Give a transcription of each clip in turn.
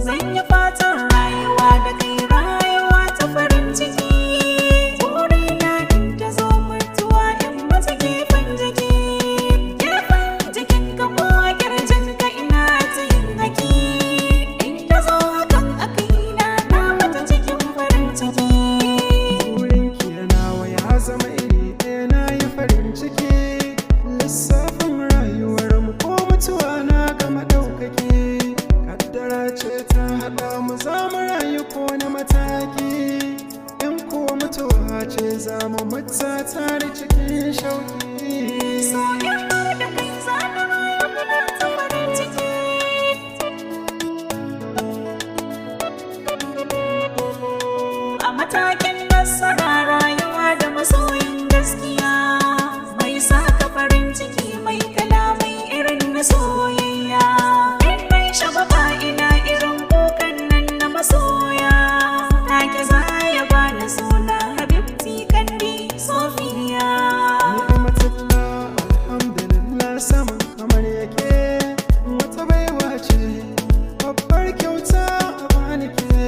Zan yi fatan rayuwa da kai, rayuwa ta farin ciki. Burina in ta zo mutuwa in mata gefen jiki. Gefen jikinka ko a kirjinka ina ta yin haki. In ta zo hakan a kaina na mata cikin farin ciki. Burinki yana ya zama iri ɗaya, na yi farin ciki. Lissafin rayuwar mu ko mutuwa na gama ɗaukaki. Kaddara ce ta haɗa mu, za mu rayu ko na mataki. In ko mutuwa ce za mu mutu tare cikin shauki. So in har da kai za na rayu muna ta farin ciki. A matakin nasara rayuwa da masoyin gaskiya, mai saka farin ciki mai kalamai irin na soyayya. In mai shagwaba ina irin kukan nan na masoya, take za ya bani suna Habibti Kandi Sofiya. Ni'matullah, alhamdulillah, saman kamar yake. Wata baiwa ce, babbar kyauta a bani ke.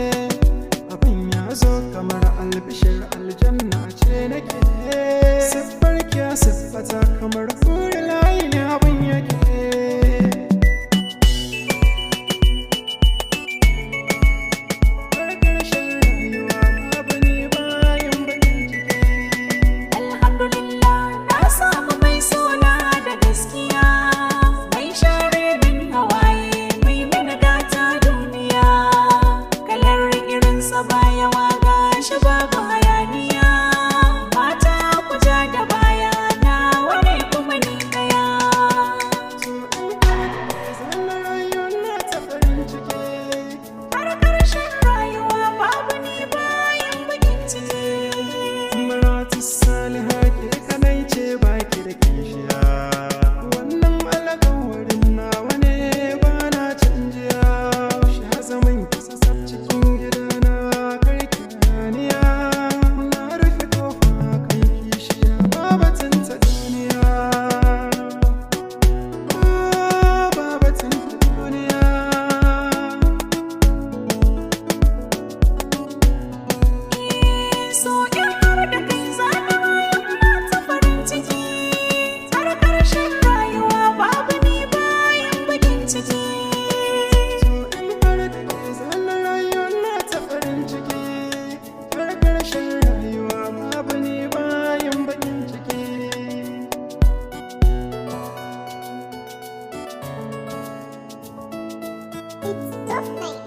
Abin ya zo kamar albishir, aljanna ce nake. Siffar kya siffata kamar fure layi ne abin yake. Har ƙarshen rayuwa babu ni bayan bakin ciki. Alhamdulillah na samu mai sona da gaskiya, mai share min hawaye, mai mana gata duniya. Kalar irinsa baya waga shi babu hayaniya. Mata ku ja da baya na wane kuma ni kaya. So in har da zan rayu na ta farin ciki. Har ƙarshen rayuwa babu ni bayan bakin ciki. Maratu Saliha ke kadai ce baki da kishiya. Wannan alƙawarin nawa ne ba na canjiya. Sha zaman ki sasaf cikin gidana karki raniya. Na rufe kofa kan kishiya babatin ta duniya. Babatin ta duniya. So in har da kai za na rayu muna ta farin ciki. Har ƙarshen rayuwa babu ni bayan bakin ciki. So in har da ke zan rayu na ta farin ciki. Har ƙarshen rayuwa babu ni bayan bakin ciki. It's tough night.